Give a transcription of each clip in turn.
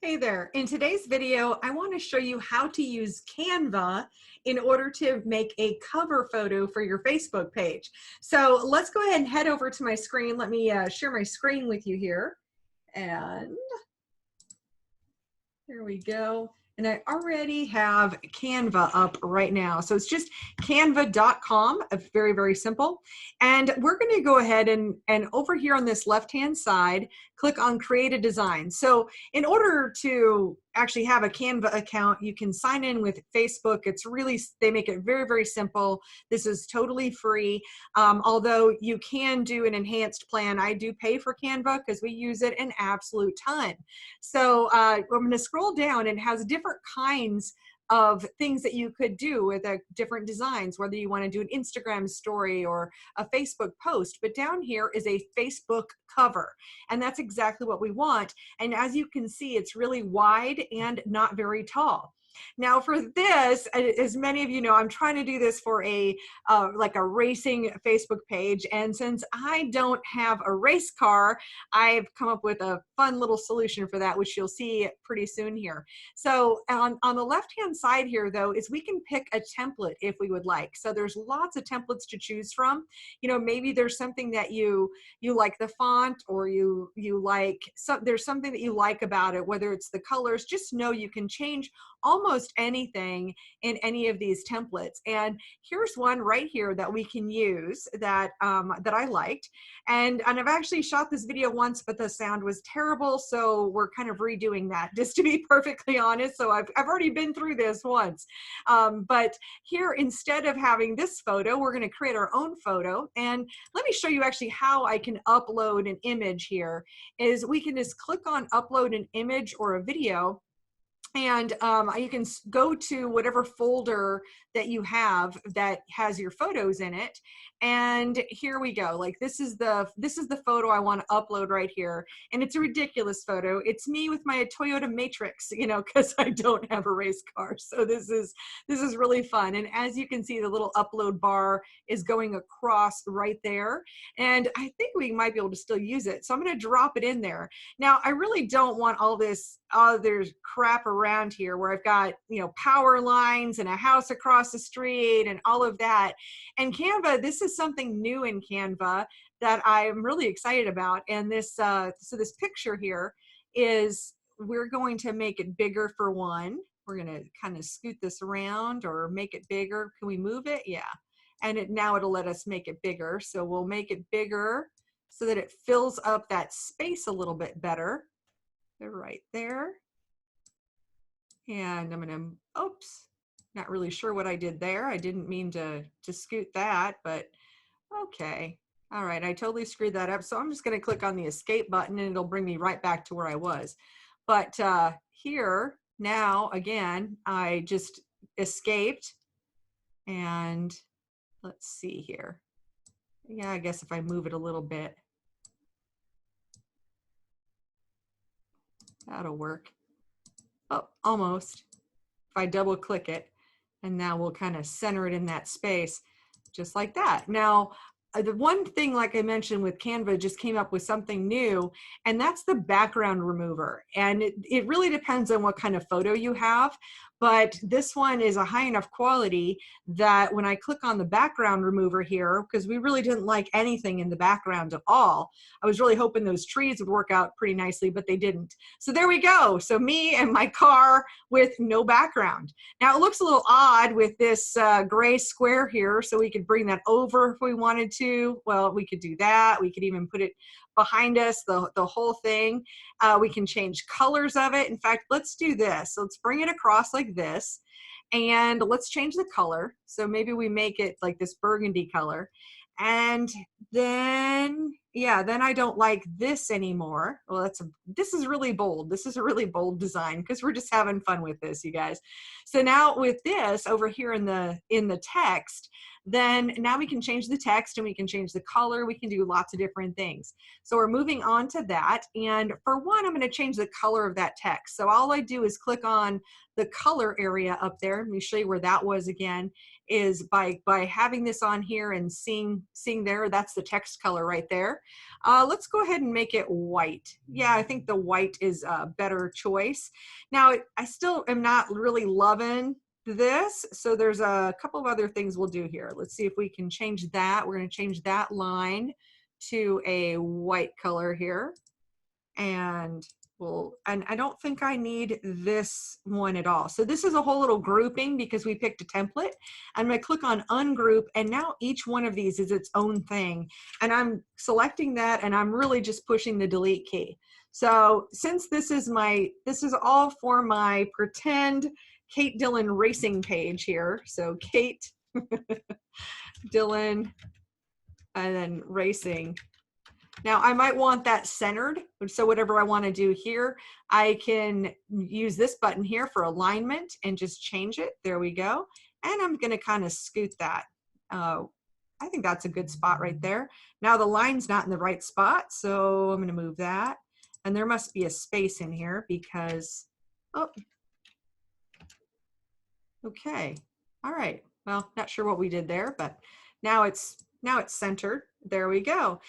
Hey there. In today's video, I want to show you how to use Canva in order to make a cover photo for your Facebook page. So let's go ahead and head over to my screen. Let me share my screen with you here. And there we go. And I already have Canva up right now. So it's just canva.com. It's very, very simple. And we're going to go ahead and over here on this left-hand side, click on Create a Design. So in order to actually have a Canva account, you can sign in with Facebook. It's really, they make it very, very simple. This is totally free. Although you can do an enhanced plan. I do pay for Canva because we use it an absolute ton. So I'm going to scroll down, and it has different kinds of things that you could do with different designs, whether you want to do an Instagram story or a Facebook post. But down here is a Facebook cover, and that's exactly what we want. And as you can see, it's really wide and not very tall. Now for this, as many of you know, I'm trying to do this for a like a racing Facebook page, and since I don't have a race car, I've come up with a fun little solution for that, which you'll see pretty soon here. So on the left hand side here though, is we can pick a template if we would like. So there's lots of templates to choose from. You know, maybe there's something that you like the font, or you like there's something that you like about it, whether it's the colors. Just know you can change almost anything in any of these templates. And here's one right here that we can use that that I liked. And I've actually shot this video once, but the sound was terrible, so we're kind of redoing that, just to be perfectly honest. So I've already been through this once. But here, instead of having this photo, we're going to create our own photo. And let me show you actually how I can upload an image here. Is we can just click on upload an image or a video, and you can go to whatever folder that you have that has your photos in it. And here we go. Like this is the photo I want to upload right here. And it's a ridiculous photo. It's me with my Toyota Matrix, you know, because I don't have a race car. So this is really fun. And as you can see, the little upload bar is going across right there. And I think we might be able to still use it. So I'm going to drop it in there. Now, I really don't want all this other crap around here where I've got, you know, power lines and a house across the street and all of that. And Canva, this is something new in Canva that I'm really excited about. And this, so this picture here is, we're going to make it bigger for one. We're going to kind of scoot this around or make it bigger. Can we move it? Yeah. And now it'll let us make it bigger. So we'll make it bigger so that it fills up that space a little bit better. They're right there. And I'm gonna, oops, not really sure what I did there. I didn't mean to scoot that, but okay. All right, I totally screwed that up. So I'm just gonna click on the escape button and it'll bring me right back to where I was. But here, now, again, I just escaped, and let's see here. Yeah, I guess if I move it a little bit, that'll work. Oh, almost. If I double click it, and now we'll kind of center it in that space, just like that. Now, the one thing, like I mentioned with Canva, just came up with something new, and that's the background remover. And it really depends on what kind of photo you have. But this one is a high enough quality that when I click on the background remover here, because we really didn't like anything in the background at all, I was really hoping those trees would work out pretty nicely, but they didn't. So there we go. So me and my car with no background. Now it looks a little odd with this gray square here, so we could bring that over if we wanted to. Well, we could do that. We could even put it behind us, the whole thing. We can change colors of it. In fact, let's do this. So let's bring it across like this, and let's change the color. So maybe we make it like this burgundy color. And then, yeah, then I don't like this anymore. Well, this is really bold. This is a really bold design because we're just having fun with this, you guys. So now with this over here in the text, then now we can change the text and we can change the color. We can do lots of different things. So we're moving on to that. And for one, I'm going to change the color of that text. So all I do is click on the color area up there. Let me show you where that was again, is by having this on here and seeing there, that's the text color right there. Let's go ahead and make it white. Yeah, I think the white is a better choice. Now, I still am not really loving this, so there's a couple of other things we'll do here. Let's see if we can change that. We're going to change that line to a white color here, and and I don't think I need this one at all. So this is a whole little grouping because we picked a template. I'm going to click on ungroup, and now each one of these is its own thing, and I'm selecting that, and I'm really just pushing the delete key. So since this is all for my pretend Kate Dillon racing page here. So Kate Dillon and then racing. Now I might want that centered. So whatever I want to do here, I can use this button here for alignment and just change it. There we go. And I'm going to kind of scoot that. I think that's a good spot right there. Now the line's not in the right spot, so I'm going to move that. And there must be a space in here because, oh, okay. All right. Well, not sure what we did there, but now it's centered. There we go.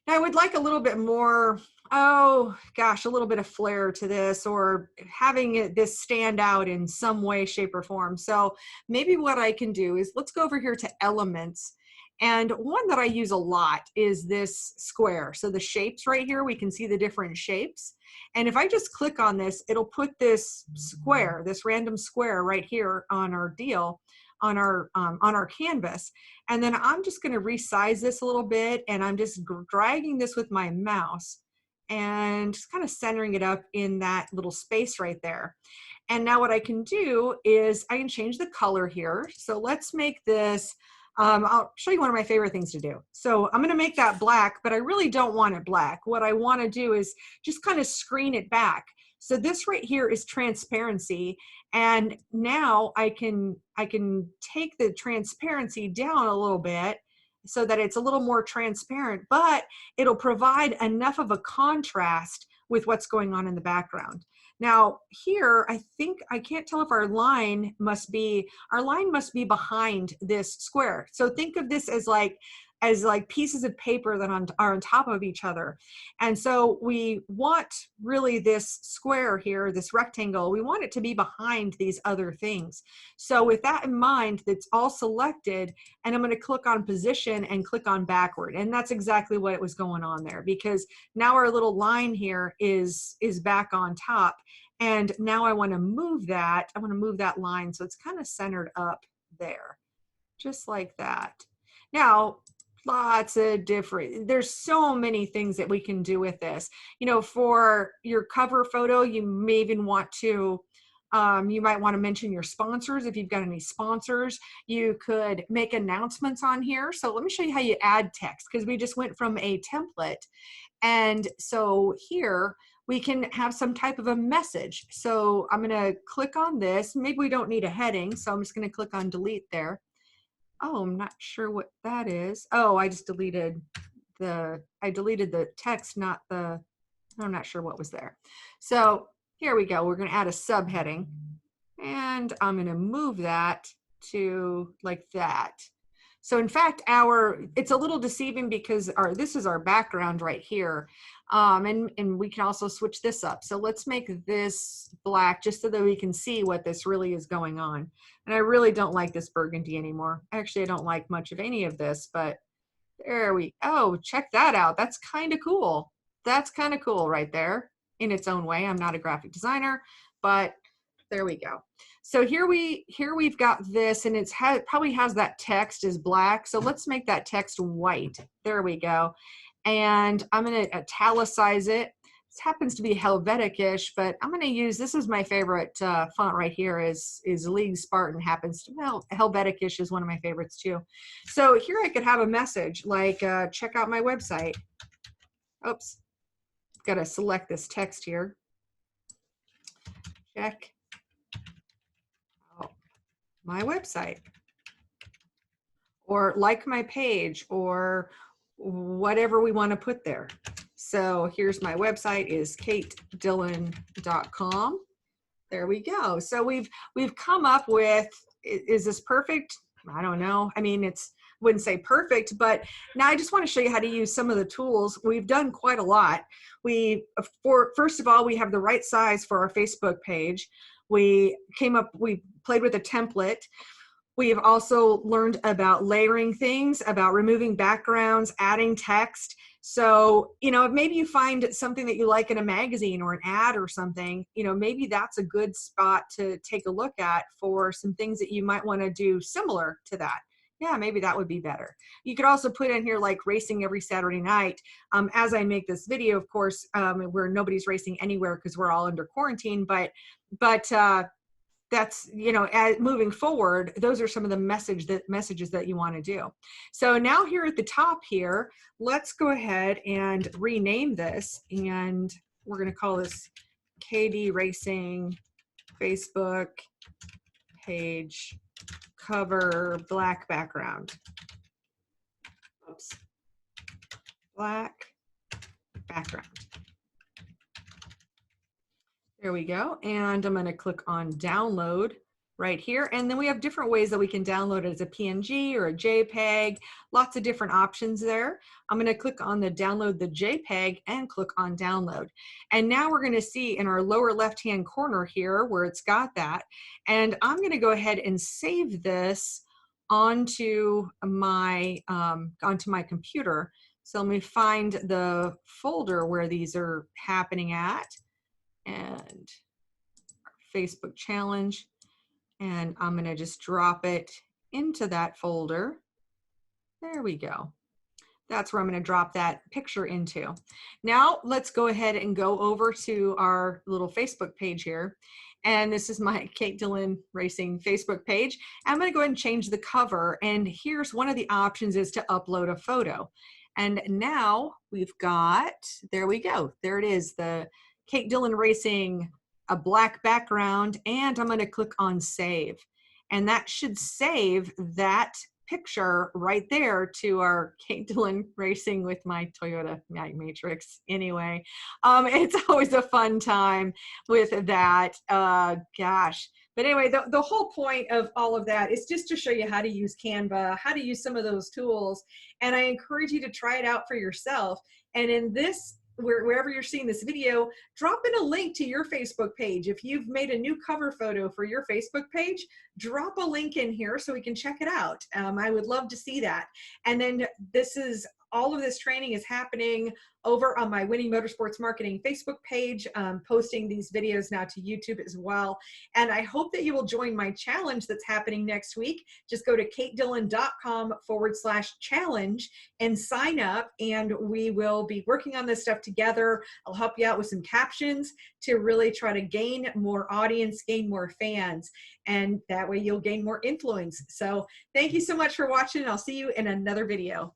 Now I would like a little bit more, oh gosh, a little bit of flair to this, or having this stand out in some way, shape, or form. So maybe what I can do is, let's go over here to elements. And one that I use a lot is this square. So the shapes right here, we can see the different shapes. And if I just click on this, it'll put this square, this random square right here on our deal, on our canvas. And then I'm just going to resize this a little bit, and I'm just dragging this with my mouse and just kind of centering it up in that little space right there. And now what I can do is I can change the color here. So let's make this, I'll show you one of my favorite things to do. So I'm going to make that black, but I really don't want it black. What I want to do is just kind of screen it back. So this right here is transparency. And now I can take the transparency down a little bit so that it's a little more transparent, but it'll provide enough of a contrast with what's going on in the background. Now here, I think, I can't tell if our line must be behind this square. So think of this as like pieces of paper that are on top of each other. And so we want really this square here, this rectangle, we want it to be behind these other things. So with that in mind, that's all selected, and I'm going to click on position and click on backward. And that's exactly what was going on there, because now our little line here is back on top. And now I want to move that. I want to move that line so it's kind of centered up there, just like that. Now, lots of different, there's so many things that we can do with this. You know, for your cover photo, you may even want to, you might want to mention your sponsors. If you've got any sponsors, you could make announcements on here. So let me show you how you add text, because we just went from a template. And so here we can have some type of a message. So I'm going to click on this. Maybe we don't need a heading, so I'm just going to click on delete there. Oh, I'm not sure what that is. Oh, I just deleted the text, not the, I'm not sure what was there. So here we go. We're going to add a subheading, and I'm going to move that to like that. So in fact, it's a little deceiving because this is our background right here. And we can also switch this up. So let's make this black just so that we can see what this really is going on. And I really don't like this burgundy anymore. Actually, I don't like much of any of this, but oh, check that out. That's kind of cool. That's kind of cool right there in its own way. I'm not a graphic designer, but there we go. So here we've got this, and it probably has that text as black. So let's make that text white. There we go. And I'm going to italicize it. This happens to be Helvetic-ish, but I'm going to use, this is my favorite font right here is League Spartan. Happens to, well, Helvetic-ish is one of my favorites too. So here I could have a message like, check out my website. Oops, got to select this text here. Check out my website, or like my page, or whatever we want to put there. So here's my website is katedillon.com. There we go. So we've come up with, is this perfect? I don't know. I mean, wouldn't say perfect, but now I just want to show you how to use some of the tools. We've done quite a lot. First of all, we have the right size for our Facebook page. We played with a template. We've also learned about layering things, about removing backgrounds, adding text. So, if maybe you find something that you like in a magazine or an ad or something, maybe that's a good spot to take a look at for some things that you might want to do similar to that. Yeah, maybe that would be better. You could also put in here like racing every Saturday night. As I make this video, of course, where nobody's racing anywhere because we're all under quarantine, but that's, as moving forward, those are some of the messages that you want to do. So now here at the top here, let's go ahead and rename this, and we're going to call this KD Racing Facebook page cover black background. Oops. Black background. There we go. And I'm going to click on download right here. And then we have different ways that we can download it as a PNG or a JPEG, lots of different options there. I'm going to click on the download the JPEG and click on download. And now we're going to see in our lower left-hand corner here where it's got that. And I'm going to go ahead and save this onto my computer. So let me find the folder where these are happening at. And Facebook challenge, and I'm going to just drop it into that folder. There we go. That's where I'm going to drop that picture into. Now let's go ahead and go over to our little Facebook page here. And this is my Kate Dillon Racing Facebook page. I'm going to go ahead and change the cover. And here's one of the options is to upload a photo. And now we've got, there we go. There it is, the Kate Dillon Racing, a black background, and I'm going to click on save. And that should save that picture right there to our Kate Dillon Racing with my Toyota Matrix. Anyway, it's always a fun time with that. Gosh. But anyway, the whole point of all of that is just to show you how to use Canva, how to use some of those tools. And I encourage you to try it out for yourself. And in this, wherever you're seeing this video, drop in a link to your Facebook page. If you've made a new cover photo for your Facebook page, drop a link in here so we can check it out. I would love to see that. And then all of this training is happening over on my Winning Motorsports Marketing Facebook page, posting these videos now to YouTube as well. And I hope that you will join my challenge that's happening next week. Just go to katedillon.com/challenge and sign up, and we will be working on this stuff together. I'll help you out with some captions to really try to gain more audience, gain more fans, and that way you'll gain more influence. So thank you so much for watching. I'll see you in another video.